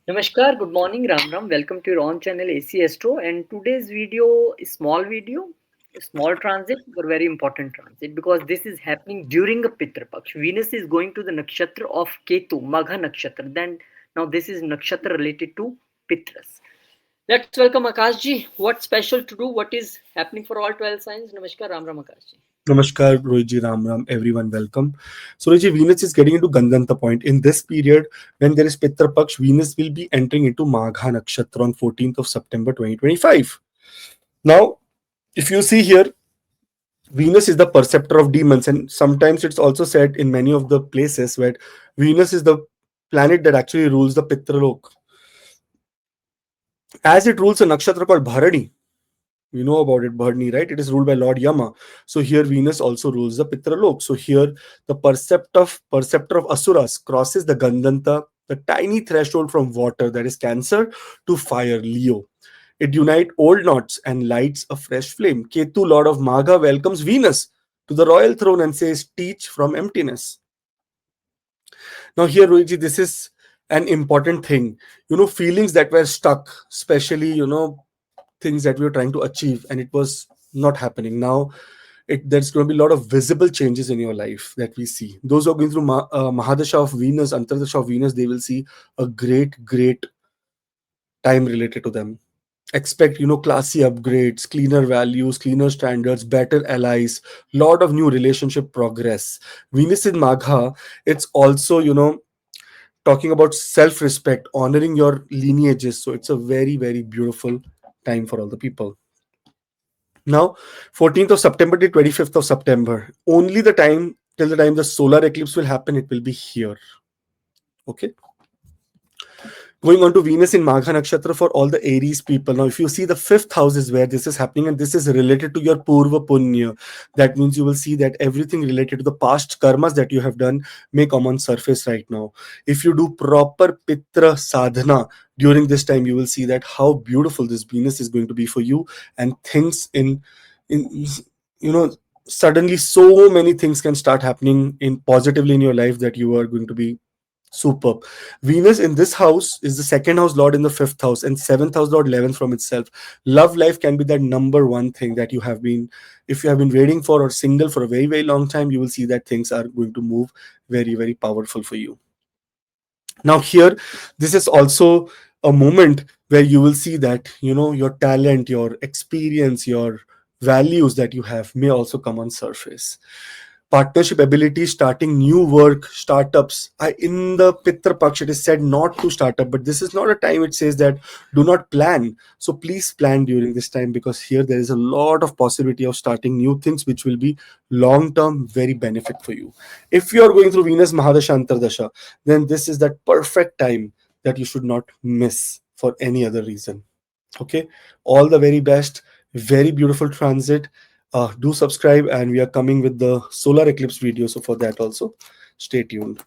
Namaskar, good morning, Ram Ram. Welcome to your own channel AC Astro. And today's video is a small transit, but very important transit because this is happening during a Pitra Paksh. Venus is going to the nakshatra of Ketu, Magha Nakshatra. Then now this is nakshatra related to Pitras. Let's welcome Akashji. What's special to do? What is happening for all 12 signs? Namaskar, Ram Ram Akashji. Namaskar, Rohitji, Ram Ram, everyone, welcome. So, Rohitji, Venus is getting into Gandanta point. In this period, when there is Pitra Paksh, Venus will be entering into Magha Nakshatra on 14th of September 2025. Now, if you see here, Venus is the perceptor of demons, and sometimes it's also said in many of the places where Venus is the planet that actually rules the Pitralok. As it rules a nakshatra called Bharani, you know about it, Bharani, right? It is ruled by Lord Yama. So here Venus also rules the Pitralok. So here the perceptor of Asuras crosses the Gandanta, the tiny threshold from water, that is Cancer, to fire, Leo. It unites old knots and lights a fresh flame. Ketu, Lord of Magha, welcomes Venus to the royal throne and says, teach from emptiness. Now here, Rohitji, this is an important thing. Feelings that were stuck, especially, things that we were trying to achieve and it was not happening. Now there's going to be a lot of visible changes in your life that we see. Those who are going through Mahadasha of Venus, Antardasha of Venus, they will see a great time related to them. Expect classy upgrades, cleaner values, cleaner standards, better allies, lot of new relationship progress. Venus in Magha, it's also talking about self-respect, honoring your lineages. So it's a very beautiful time for all the people. Now, 14th of September to 25th of September, only the time till the time the solar eclipse will happen, it will be here. Okay. Going on to Venus in Magha Nakshatra for all the Aries people. Now, if you see the 5th house is where this is happening, and this is related to your Purva Punya. That means you will see that everything related to the past karmas that you have done may come on surface right now. If you do proper Pitra Sadhana during this time, you will see that how beautiful this Venus is going to be for you, and things in suddenly so many things can start happening in positively in your life that you are going to be superb. Venus in this house is the second house lord in the 5th house, and 7th house lord 11th from itself. Love life can be that number one thing that you have been, if you have been waiting for or single for a very long time, you will see that things are going to move very powerful for you. Now here, this is also a moment where you will see that your talent, your experience, your values that you have may also come on surface. Partnership abilities, starting new work, startups. In the Pitra Paksh, it is said not to start up, but this is not a time it says that do not plan. So please plan during this time, because here there is a lot of possibility of starting new things which will be long-term very benefit for you. If you are going through Venus Mahadasha Antardasha, then this is that perfect time that you should not miss for any other reason. Okay, all the very best. Very beautiful transit. Do subscribe, and we are coming with the solar eclipse video, so for that also stay tuned.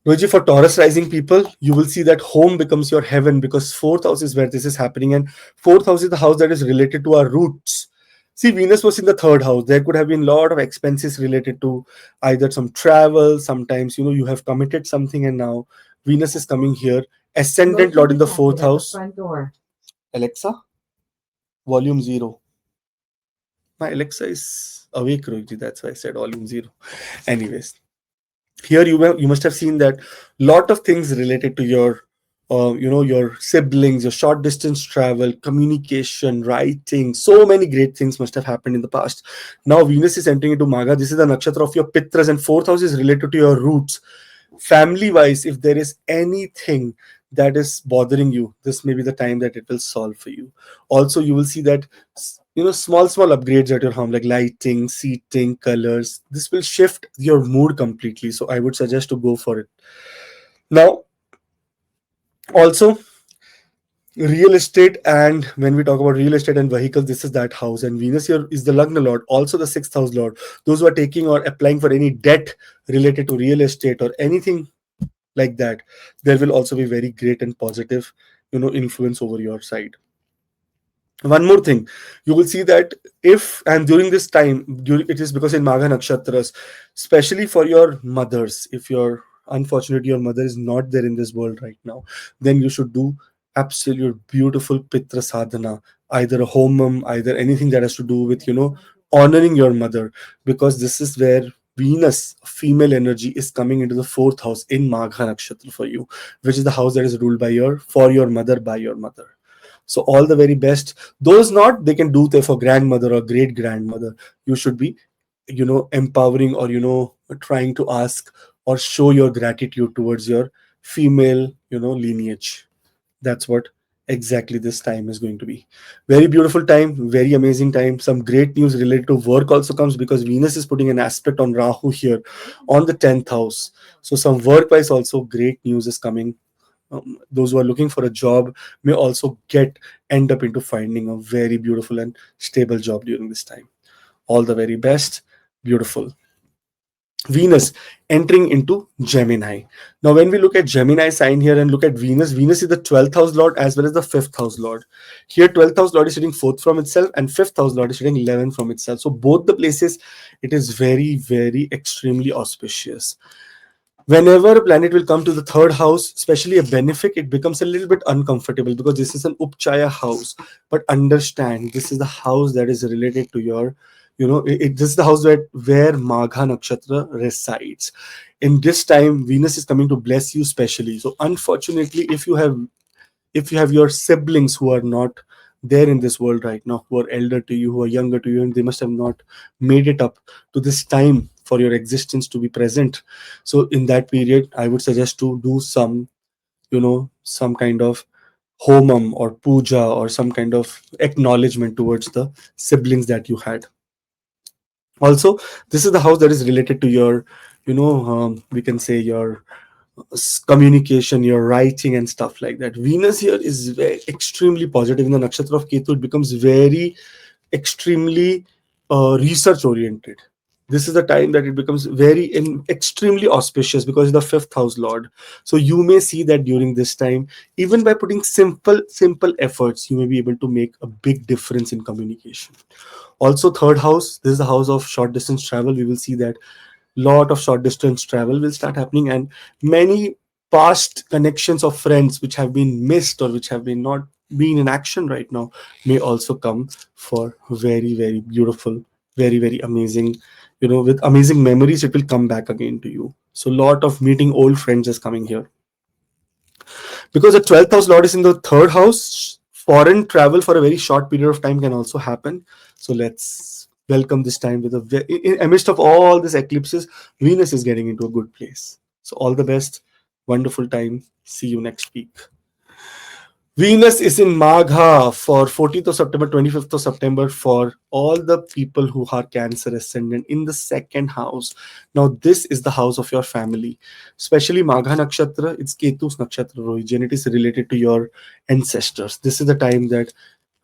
Roji, for Taurus rising people, you will see that home becomes your heaven, because 4th house is where this is happening, and 4th house is the house that is related to our roots. See, Venus was in the 3rd house. There could have been a lot of expenses related to either some travel. Sometimes you have committed something, and now Venus is coming here. Ascendant lord in the 4th house. Alexa, volume 0. My Alexa is awake, Rohit. That's why I said volume 0. Anyways, here you must have seen that lot of things related to your your siblings, your short distance travel, communication, writing. So many great things must have happened in the past. Now Venus is entering into Magha. This is the nakshatra of your Pitras, and 4th house is related to your roots. Family wise, if there is anything that is bothering you, this may be the time that it will solve for you. Also, you will see that small upgrades at your home, like lighting, seating, colors. This will shift your mood completely, so I would suggest to go for it. Now also, real estate, and when we talk about real estate and vehicles, this is that house, and Venus here is the Lagna lord, also the 6th house lord. Those who are taking or applying for any debt related to real estate or anything like that, there will also be very great and positive influence over your side. One more thing, you will see that if, and during this time, it is because in Magha Nakshatras, especially for your mothers, if your unfortunately your mother is not there in this world right now, then you should do absolute beautiful pitra sadhana, either a homam, either anything that has to do with, honoring your mother, because this is where Venus, female energy, is coming into the fourth house in Magha Nakshatra for you, which is the house that is ruled by for your mother, by your mother. So all the very best. Those not, they can do there for grandmother or great grandmother. You should be, empowering, or, trying to ask or show your gratitude towards your female, lineage. That's what exactly this time is going to be. Very beautiful time, very amazing time. Some great news related to work also comes, because Venus is putting an aspect on Rahu here on the 10th house. So some work wise also great news is coming. Those who are looking for a job may also end up into finding a very beautiful and stable job during this time. All the very best. Beautiful. Venus entering into Gemini. Now, when we look at Gemini sign here and look at Venus, Venus is the 12th house lord as well as the 5th house lord. Here, 12th house lord is sitting 4th from itself, and 5th house lord is sitting 11th from itself. So, both the places, it is very, very extremely auspicious. Whenever a planet will come to the third house, especially a benefic, it becomes a little bit uncomfortable because this is an upchaya house. But understand, this is the house that is related to your, this is the house where Magha Nakshatra resides. In this time, Venus is coming to bless you specially. So unfortunately, if you have your siblings who are not there in this world right now, who are elder to you, who are younger to you, and they must have not made it up to this time for your existence to be present. So in that period, I would suggest to do some kind of homam or puja or some kind of acknowledgement towards the siblings that you had. Also, this is the house that is related to your, we can say your communication, your writing, and stuff like that. Venus here is extremely positive in the nakshatra of Ketu. It becomes very extremely research oriented. This is the time that it becomes extremely auspicious because it's the fifth house lord. So you may see that during this time, even by putting simple efforts, you may be able to make a big difference in communication. Also, third house, this is the house of short distance travel. We will see that lot of short distance travel will start happening, and many past connections of friends which have been missed or which have been not been in action right now may also come for very, very beautiful, very, very amazing, with amazing memories. It will come back again to you. So lot of meeting old friends is coming here, because the 12th house lord is in the third house. Foreign travel for a very short period of time can also happen. So let's welcome this time with in amidst of all these eclipses, Venus is getting into a good place. So all the best, wonderful time. See you next week. Venus is in Magha for 14th of September, 25th of September for all the people who are Cancer ascendant in the second house. Now, this is the house of your family, especially Magha Nakshatra. It's Ketu's Nakshatra Rohiji, and it is related to your ancestors. This is the time that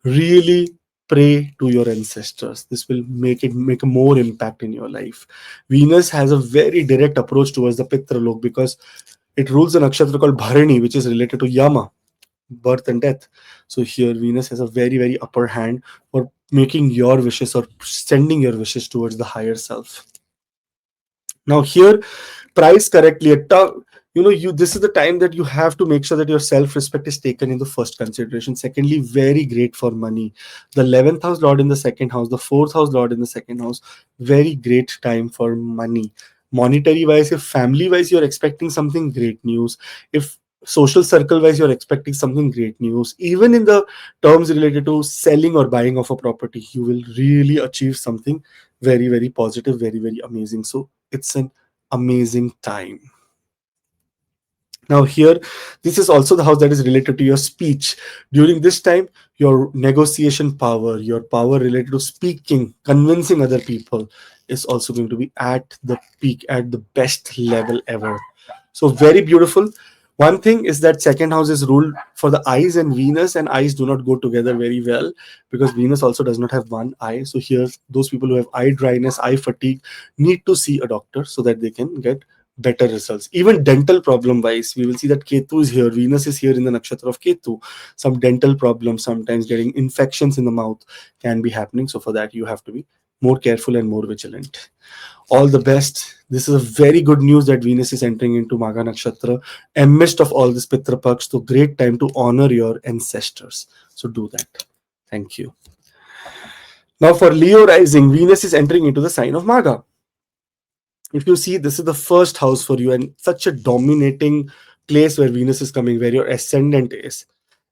really pray to your ancestors. This will make a more impact in your life. Venus has a very direct approach towards the Pitra Lok because it rules a nakshatra called Bharani, which is related to Yama, birth and death. So here Venus has a very, very upper hand for making your wishes or sending your wishes towards the higher self. Now here, price correctly, this is the time that you have to make sure that your self-respect is taken in the first consideration. Secondly, very great for money. The 11th house lord in the second house, the 4th house lord in the second house, very great time for money. Monetary wise, if family wise you're expecting something, great news. If social circle wise you're expecting something, great news. Even in the terms related to selling or buying of a property, you will really achieve something very, very positive, very, very amazing. So it's an amazing time. Now here, this is also the house that is related to your speech. During this time, your negotiation power, your power related to speaking, convincing other people is also going to be at the peak, at the best level ever. So very beautiful. One thing is that second house is ruled for the eyes, and Venus and eyes do not go together very well because Venus also does not have one eye. So here, those people who have eye dryness, eye fatigue need to see a doctor so that they can get better results. Even dental problem wise, we will see that Ketu is here, Venus is here in the nakshatra of Ketu. Some dental problems, sometimes getting infections in the mouth can be happening. So for that, you have to be more careful and more vigilant. All the best. This is a very good news that Venus is entering into Magha Nakshatra. Amidst of all this Pitra Paksh, so great time to honor your ancestors. So do that. Thank you. Now for Leo rising, Venus is entering into the sign of Magha. If you see, this is the first house for you and such a dominating place where Venus is coming, where your ascendant is.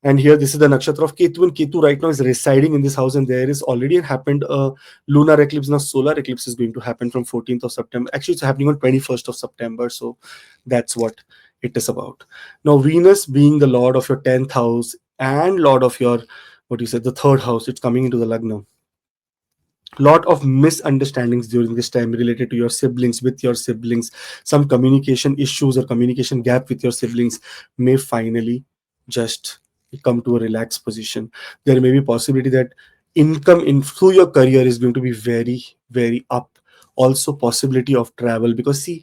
And here, this is the nakshatra of Ketu, and Ketu right now is residing in this house, and there is already happened a lunar eclipse. Now, solar eclipse is going to happen from 14th of September. Actually, it's happening on 21st of September, so that's what it is about. Now, Venus being the lord of your 10th house and lord of your, what you said, the third house, it's coming into the Lagna. Lot of misunderstandings during this time related to your siblings, with your siblings. Some communication issues or communication gap with your siblings may finally just come to a relaxed position. There may be possibility that income in through your career is going to be very, very up. Also possibility of travel, because see,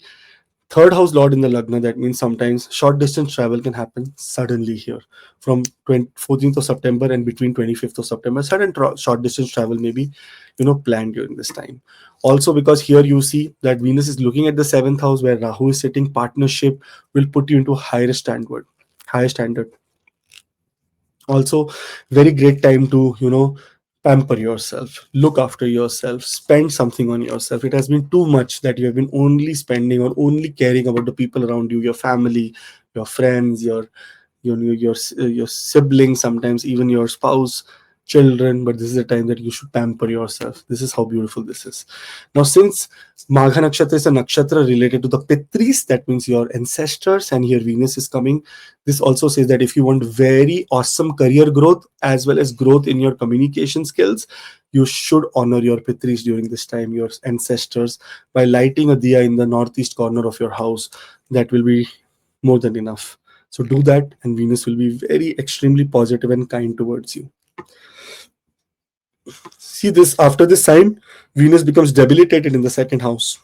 third house lord in the Lagna, that means sometimes short distance travel can happen suddenly here from 14th of September and between 25th of September. Sudden short distance travel may be, planned during this time. Also, because here you see that Venus is looking at the seventh house where Rahu is sitting, partnership will put you into higher standard. Also, very great time to, pamper yourself, look after yourself, spend something on yourself. It has been too much that you have been only spending or only caring about the people around you, your family, your friends, your siblings, sometimes even your spouse, children. But this is the time that you should pamper yourself. This is how beautiful this is. Now, since Magha Nakshatra is a nakshatra related to the Pitris, that means your ancestors, and here Venus is coming. This also says that if you want very awesome career growth as well as growth in your communication skills, you should honor your Pitris during this time, your ancestors, by lighting a diya in the northeast corner of your house. That will be more than enough. So do that, and Venus will be very extremely positive and kind towards you. See this, after this sign, Venus becomes debilitated in the second house.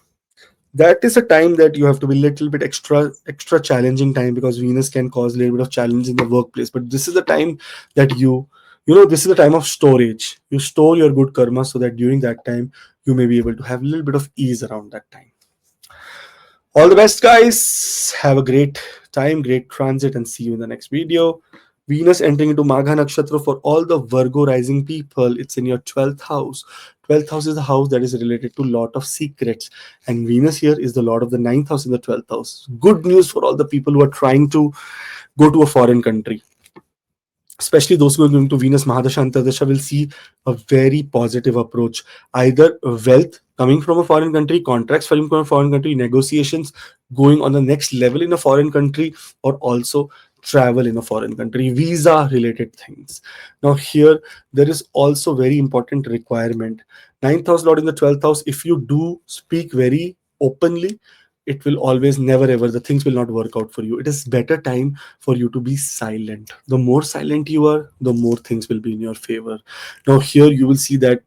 That is a time that you have to be little bit extra challenging time, because Venus can cause a little bit of challenge in the workplace. But this is the time that this is the time of storage. You store your good karma so that during that time you may be able to have a little bit of ease around that time. All the best, guys. Have a great time, great transit, and see you in the next video. Venus entering into Magha Nakshatra for all the Virgo rising people. It's in your 12th house. 12th house is the house that is related to lot of secrets. And Venus here is the lord of the 9th house in the 12th house. Good news for all the people who are trying to go to a foreign country. Especially those who are going to Venus Mahadasha Antardasha will see a very positive approach. Either wealth coming from a foreign country, contracts from a foreign country, negotiations going on the next level in a foreign country, or also travel in a foreign country, visa related things. Now here, there is also very important requirement. 9th house lord in the 12th house, if you do speak very openly, it will always never ever, the things will not work out for you. It is better time for you to be silent. The more silent you are, the more things will be in your favor. Now here you will see that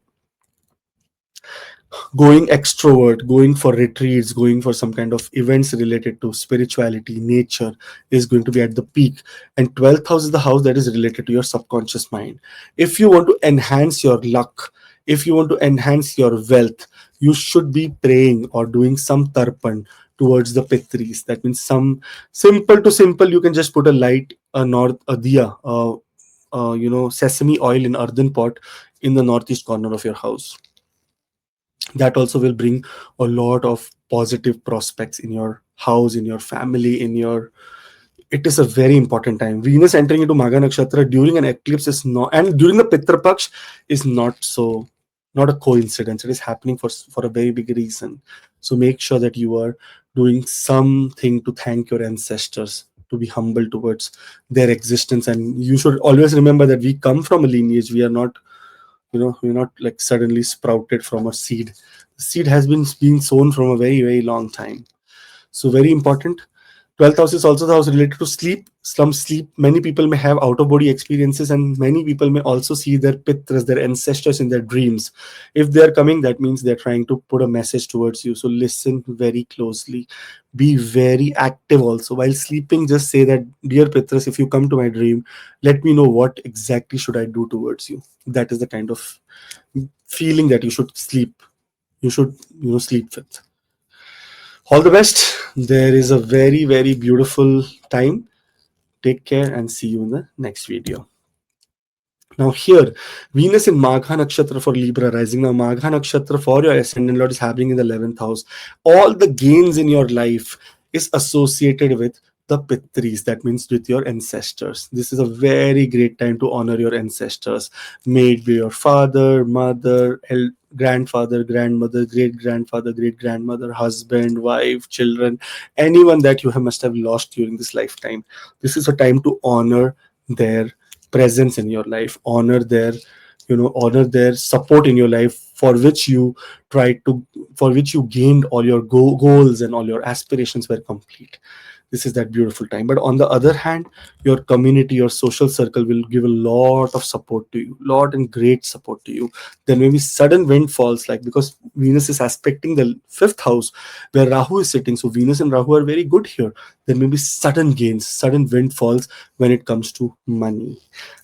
going extrovert, going for retreats, going for some kind of events related to spirituality, nature, is going to be at the peak. And 12th house is the house that is related to your subconscious mind. If you want to enhance your luck, if you want to enhance your wealth, you should be praying or doing some tarpan towards the Pitris. That means some simple, you can just put a light, a diya, sesame oil in earthen pot in the northeast corner of your house. That also will bring a lot of positive prospects in your house, in your family, in your, it is a very important time. Venus entering into Magha Nakshatra during an eclipse is not, and during the Pitra Paksh is not a coincidence. It is happening for a very big reason. So make sure that you are doing something to thank your ancestors, to be humble towards their existence. And you should always remember that we come from a lineage. We are not, we're not like suddenly sprouted from a seed. The seed has been being sown from a very, very long time. So very important. 12th house is also the house related to sleep, slum sleep. Many people may have out of body experiences, and many people may also see their pitras, their ancestors, in their dreams. If they are coming, that means they're trying to put a message towards you. So listen very closely. Be very active also. While sleeping, just say that, dear pitras, if you come to my dream, let me know what exactly should I do towards you. That is the kind of feeling that you should sleep. You should, sleep with. All the best. There is a very, very beautiful time. Take care and see you in the next video. Now here, Venus in Magha Nakshatra for Libra rising. Now Magha Nakshatra for your ascendant lord is happening in the 11th house. All the gains in your life is associated with the Pitris. That means with your ancestors. This is a very great time to honor your ancestors. May it be your father, mother, grandfather, grandmother, great grandfather, great grandmother, husband, wife, children, anyone that you must have lost during this lifetime. This is a time to honor their presence in your life, honor their, honor their support in your life, for which you tried to, for which you gained all your goals, and all your aspirations were complete. This is that beautiful time. But on the other hand, your community, your social circle will give a lot of support to you, lot and great support to you. There may be sudden windfalls, like because Venus is aspecting the fifth house where Rahu is sitting. So Venus and Rahu are very good here. There may be sudden gains, sudden windfalls when it comes to money.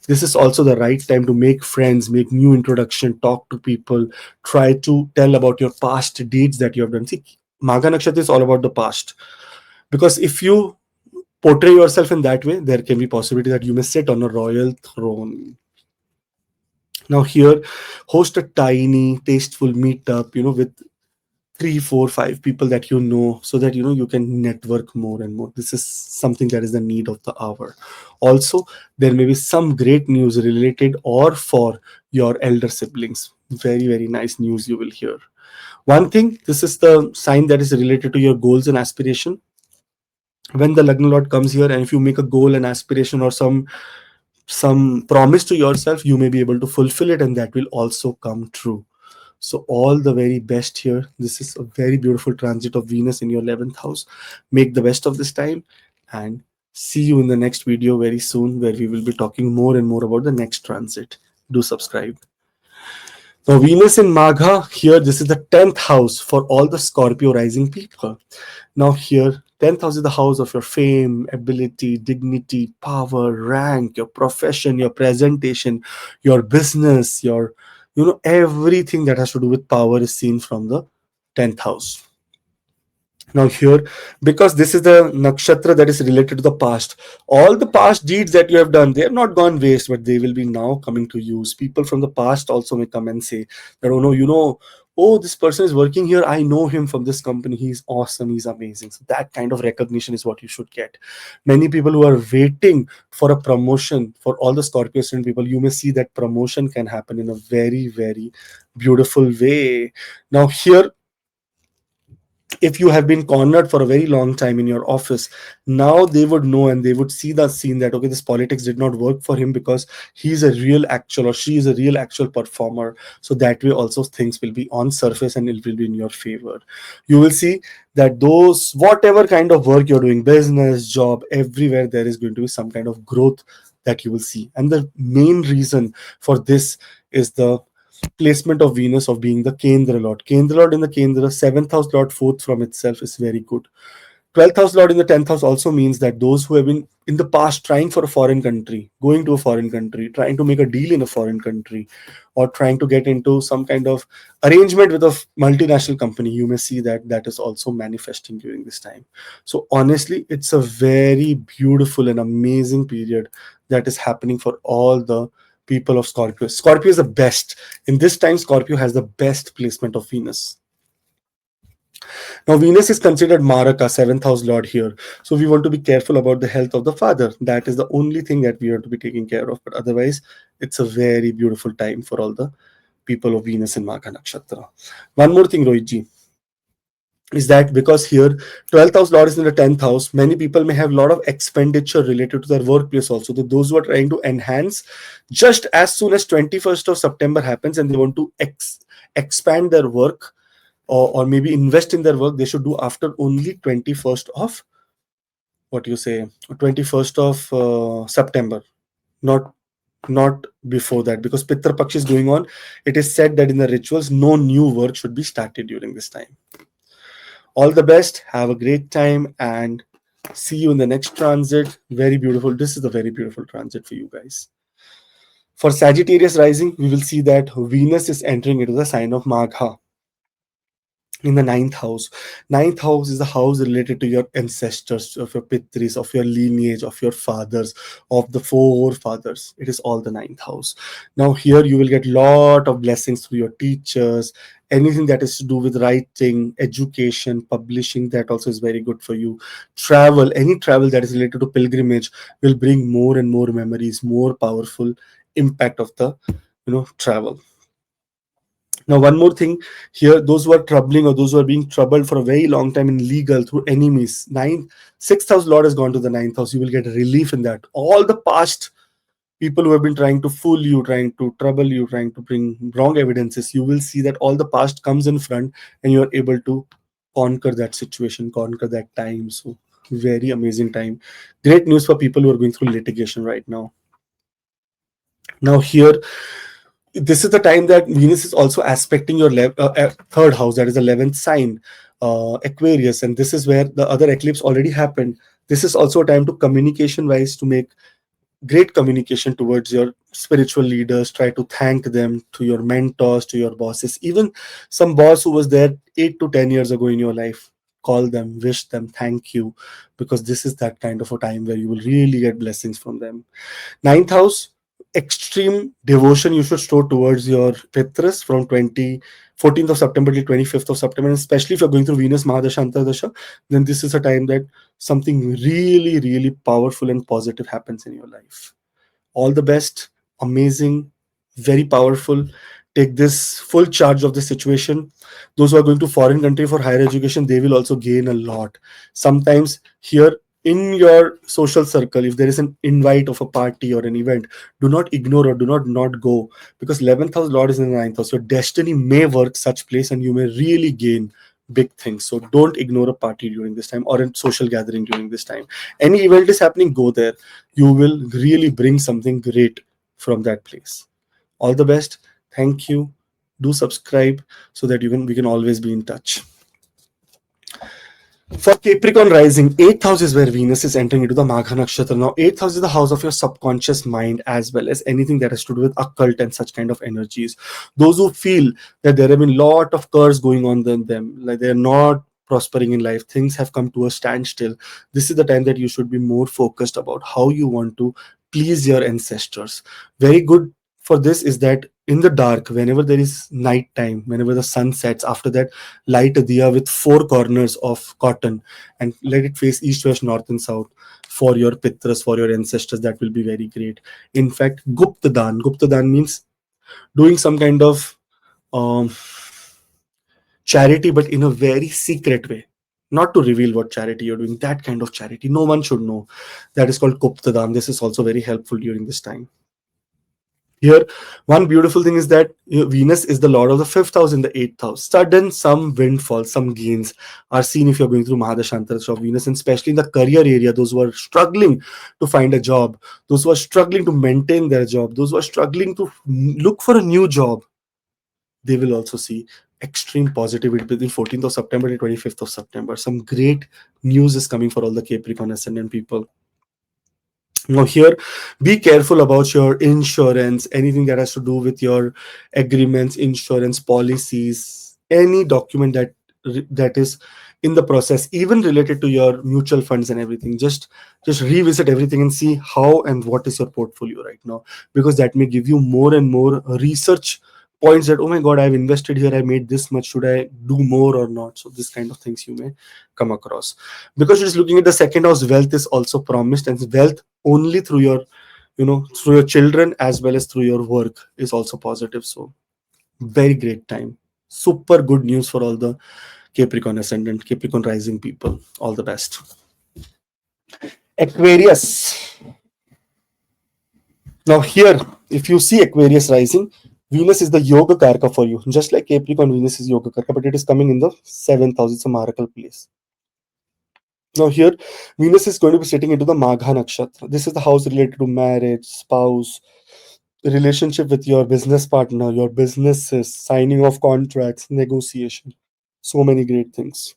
This is also the right time to make friends, make new introduction, talk to people, try to tell about your past deeds that you have done. See, Magha Nakshatra is all about the past, because if you portray yourself in that way, there can be possibility that you may sit on a royal throne. Now here, host a tiny tasteful meetup, with three, four, five people that you know, so that you can network more and more. This is something that is the need of the hour. Also, there may be some great news related or for your elder siblings. Very, very nice news you will hear. One thing, this is the sign that is related to your goals and aspiration. When the Lagna Lord comes here, and if you make a goal and aspiration, or some promise to yourself, you may be able to fulfill it, and that will also come true. So all the very best here. This is a very beautiful transit of Venus in your 11th house. Make the best of this time, and see you in the next video very soon, where we will be talking more and more about the next transit. Do subscribe. Now, Venus in Magha here, this is the 10th house for all the Scorpio rising people. Now, here, 10th house is the house of your fame, ability, dignity, power, rank, your profession, your presentation, your business, your, everything that has to do with power is seen from the 10th house. Now here, because this is the nakshatra that is related to the past, all the past deeds that you have done, they have not gone waste, but they will be now coming to use. People from the past also may come and say that, oh no, oh, this person is working here, I know him from this company, he's awesome, he's amazing. So that kind of recognition is what you should get. Many people who are waiting for a promotion, for all the Scorpio student people, you may see that promotion can happen in a very, very beautiful way. Now here, if you have been cornered for a very long time in your office, now they would know, and they would see the scene that, okay, this politics did not work for him, because he's a real actual, or she is a real actual performer. So that way also things will be on surface, and it will be in your favor. You will see that those, whatever kind of work you're doing, business, job, everywhere, there is going to be some kind of growth that you will see. And the main reason for this is the placement of Venus of being the Kendra Lord. Kendra Lord in the Kendra, 7th house Lord, 4th from itself is very good. 12th house Lord in the 10th house also means that those who have been in the past trying for a foreign country, going to a foreign country, trying to make a deal in a foreign country, or trying to get into some kind of arrangement with a multinational company, you may see that that is also manifesting during this time. So honestly, it's a very beautiful and amazing period that is happening for all the people of Scorpio. Scorpio is the best. In this time, Scorpio has the best placement of Venus. Now, Venus is considered Maraka, 7th house lord here. So we want to be careful about the health of the father. That is the only thing that we are to be taking care of. But otherwise, it's a very beautiful time for all the people of Venus in Magha Nakshatra. One more thing, Rohitji, is that because here 12th house lord is in the 10th house, many people may have a lot of expenditure related to their workplace also. So those who are trying to enhance, just as soon as 21st of September happens and they want to expand their work, or maybe invest in their work, they should do after only 21st of, what you say, 21st of September, not before that, because Pitra Paksh is going on. It is said that in the rituals, no new work should be started during this time. All the best, have a great time, and see you in the next transit. Very beautiful. This is a very beautiful transit for you guys. For Sagittarius rising, we will see that Venus is entering into the sign of Magha. in the ninth house. Ninth house is the house related to your ancestors, of your pitris, of your lineage, of your fathers, of the forefathers. It is all the ninth house. Now here you will get lot of blessings through your teachers. Anything that is to do with writing, education, publishing, that also is very good for you. Travel, any travel that is related to pilgrimage will bring more and more memories, more powerful impact of the travel. Now, one more thing here, those who are troubling or those who are being troubled for a very long time in legal through enemies, sixth house Lord has gone to the ninth house. You will get relief in that. All the past people who have been trying to fool you, trying to trouble you, trying to bring wrong evidences, you will see that all the past comes in front and you are able to conquer that situation, conquer that time. So, very amazing time. Great news for people who are going through litigation right now. Now, here this is the time that Venus is also aspecting your third house, that is the 11th sign, Aquarius, and this is where the other eclipse already happened. This is also a time to communication wise to make great communication towards your spiritual leaders. Try to thank them, to your mentors, to your bosses, even some boss who was there 8 to 10 years ago in your life. Call them, wish them, thank you, because this is that kind of a time where you will really get blessings from them. Ninth house, extreme devotion you should show towards your Pitras from 14th of September till 25th of September. And especially if you're going through Venus Mahadasha Antardasha, then this is a time that something really, really powerful and positive happens in your life. All the best, amazing, very powerful. Take this full charge of the situation. Those who are going to foreign country for higher education, they will also gain a lot. Sometimes here in your social circle, if there is an invite of a party or an event, do not ignore or do not go, because 11th house Lord is in the ninth house. Your destiny may work such place and you may really gain big things. So don't ignore a party during this time or a social gathering during this time. Any event is happening, go there. You will really bring something great from that place. All the best. Thank you. Do subscribe so that we can always be in touch. For Capricorn rising, 8th house is where Venus is entering into the Magha Nakshatra. Now, 8th house is the house of your subconscious mind, as well as anything that has to do with occult and such kind of energies. Those who feel that there have been a lot of curse going on in them, like they're not prospering in life, things have come to a standstill. This is the time that you should be more focused about how you want to please your ancestors. Very good for this is that in the dark, whenever there is night time, whenever the sun sets, after that, light a diya with four corners of cotton and let it face east, west, north, and south for your pitras, for your ancestors. That will be very great. In fact, Gupta Dan. Gupta Dan means doing some kind of um, charity, but in a very secret way. Not to reveal what charity you're doing, that kind of charity. No one should know. That is called Gupta Dan. This is also very helpful during this time. Here, one beautiful thing is that Venus is the lord of the fifth house in the eighth house. Sudden some windfall, some gains are seen if you're going through Mahadashantaras of Venus, and especially in the career area, those who are struggling to find a job, those who are struggling to maintain their job, those who are struggling to look for a new job, they will also see extreme positivity between 14th of September to 25th of September. Some great news is coming for all the Capricorn ascendant people. Now here, be careful about your insurance, anything that has to do with your agreements, insurance policies, any document that is in the process, even related to your mutual funds and everything. Just revisit everything and see how and what is your portfolio right now, because that may give you more and more research points that, oh my god, I've invested here, I made this much, should I do more or not? So this kind of things you may come across, because it is looking at the second house. Wealth is also promised, and wealth only through your through your children as well as through your work is also positive. So very great time, super good news for all the Capricorn ascendant, Capricorn rising people. All the best. Aquarius. Now here, if you see Aquarius rising, Venus is the yoga karka for you, just like Capricorn. Venus is yoga karka, but it is coming in the seventh house. It's a miracle place. Now here, Venus is going to be sitting into the Magha Nakshatra. This is the house related to marriage, spouse, relationship with your business partner, your businesses, signing of contracts, negotiation. So many great things.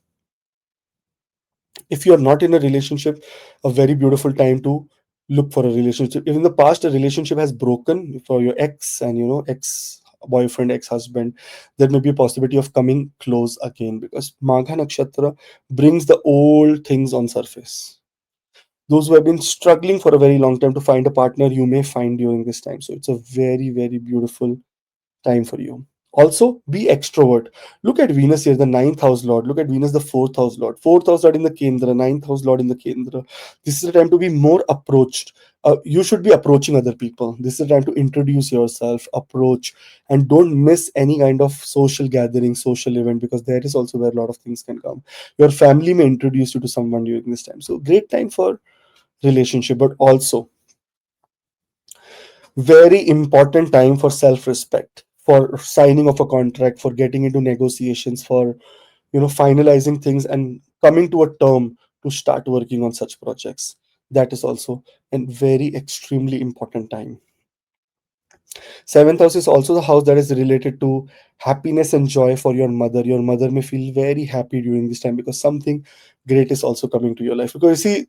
If you are not in a relationship, a very beautiful time to look for a relationship. If in the past a relationship has broken for your ex and ex boyfriend, ex-husband, there may be a possibility of coming close again, because Magha Nakshatra brings the old things on surface. Those who have been struggling for a very long time to find a partner, you may find during this time. So it's a very, very beautiful time for you. Also, be extrovert. Look at Venus here, the ninth house lord. Look at Venus, the fourth house lord. Fourth house lord in the Kendra, ninth house lord in the Kendra. This is the time to be more approached. You should be approaching other people. This is the time to introduce yourself, approach, and don't miss any kind of social gathering, social event, because there is also where a lot of things can come. Your family may introduce you to someone during this time. So, great time for relationship, but also very important time for self respect, for signing of a contract, for getting into negotiations, for finalizing things and coming to a term to start working on such projects. That is also a very extremely important time. Seventh house is also the house that is related to happiness and joy for your mother. Your mother may feel very happy during this time because something great is also coming to your life, because you see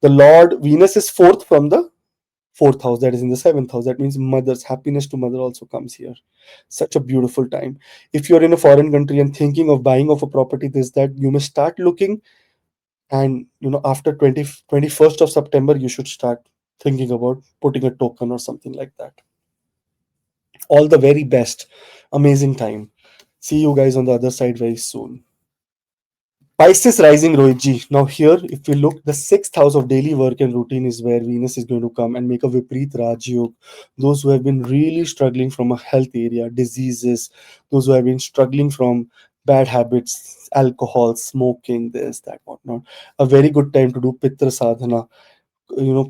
the lord Venus is fourth from the fourth house, that is in the seventh house. That means mother's happiness to mother also comes here. Such a beautiful time. If you're in a foreign country and thinking of buying of a property, this that you may start looking, and after 21st of September you should start thinking about putting a token or something like that. All the very best. Amazing time. See you guys on the other side very soon. Pisces rising, Rohitji. Now here, if we look, the sixth house of daily work and routine is where Venus is going to come and make a Viprit Raj Yog. Those who have been really struggling from a health area, diseases, those who have been struggling from bad habits, alcohol, smoking, this, that, whatnot. A very good time to do Pitra Sadhana.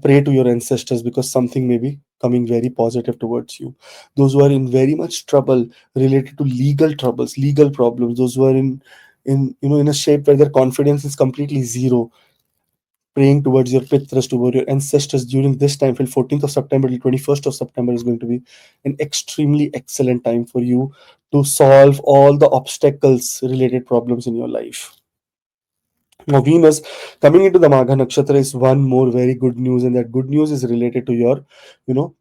Pray to your ancestors, because something may be coming very positive towards you. Those who are in very much trouble related to legal troubles, legal problems, those who are in a shape where their confidence is completely zero, praying towards your pitras, towards your ancestors during this time till 14th of September till 21st of September is going to be an extremely excellent time for you to solve all the obstacles related problems in your life. Now, Venus coming into the Magha Nakshatra is one more very good news, and that good news is related to your,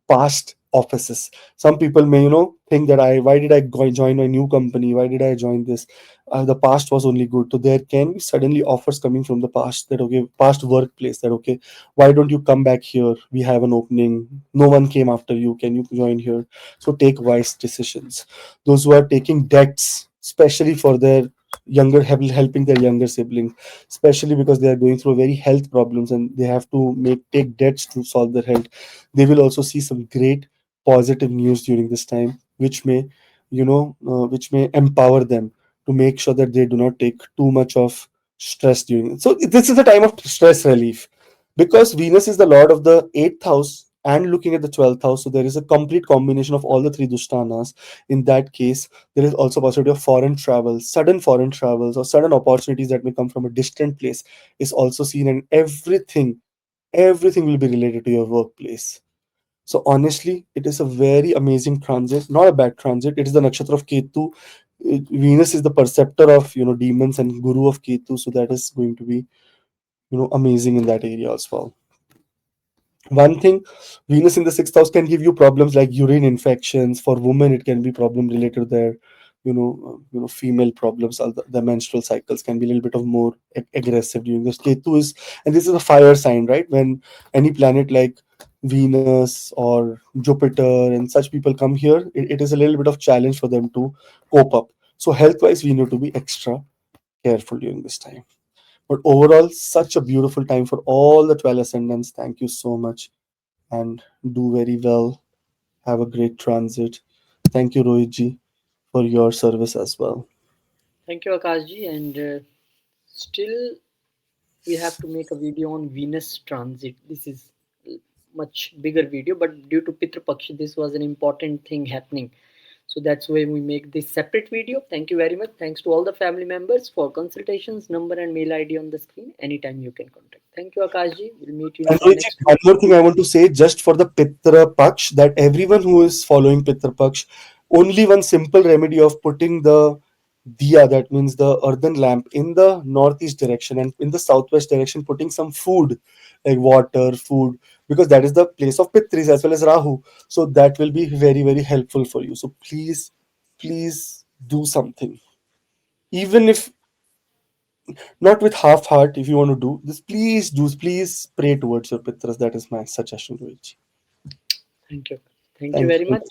past offices. Some people may, think that why did I join a new company? Why did I join this? The past was only good. So there can be suddenly offers coming from the past, that okay, past workplace, that okay, why don't you come back here? We have an opening. No one came after you. Can you join here? So take wise decisions. Those who are taking debts, especially for their helping their younger siblings, especially because they are going through very health problems and they have to take debts to solve their health, they will also see some great positive news during this time, which may empower them to make sure that they do not take too much of stress during. So this is a time of stress relief, because Venus is the lord of the eighth house and looking at the 12th house, so there is a complete combination of all the three dushtanas. In that case, there is also possibility of foreign travel, sudden foreign travels, or sudden opportunities that may come from a distant place is also seen, and everything will be related to your workplace. So honestly, it is a very amazing transit, not a bad transit. It is the nakshatra of Ketu. Venus is the perceptor of demons and guru of Ketu, so that is going to be amazing in that area as well. One thing, Venus in the sixth house can give you problems like urine infections. For women, it can be problem related to their female problems. The menstrual cycles can be a little bit of more aggressive during this. Ketu is, and this is a fire sign, right? When any planet like Venus or Jupiter and such people come here, it is a little bit of challenge for them to cope up. So health wise, we need to be extra careful during this time. But overall, such a beautiful time for all the 12 ascendants. Thank you so much and do very well. Have a great transit. Thank you, Rohitji, for your service as well. Thank you, Akashji. And still, we have to make a video on Venus transit. This is much bigger video, but due to Pitru Pakshi, this was an important thing happening. So that's why we make this separate video. Thank you very much. Thanks to all the family members. For consultations, number and mail ID on the screen. Anytime you can contact. Thank you, Akashji. We'll meet you in And our Rohitji, next one video. more thing I want to say just for the Pitra Paksh, that everyone who is following Pitra Paksh, only one simple remedy of putting the diya, that means the earthen lamp, in the northeast direction, and in the southwest direction putting some food like water, food, because that is the place of pitris as well as rahu. So that will be very very helpful for you. So please do something, even if not with half heart. If you want to do this, please do, please pray towards your pitras. That is my suggestion, Rohit. Thank you. Thank you Thank very you. much.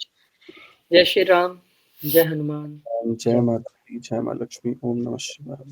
Jai Shri Ram. Jai Hanuman. Jai Jai Mata Di, Jai Ma Lakshmi, Om Namah Shivaya.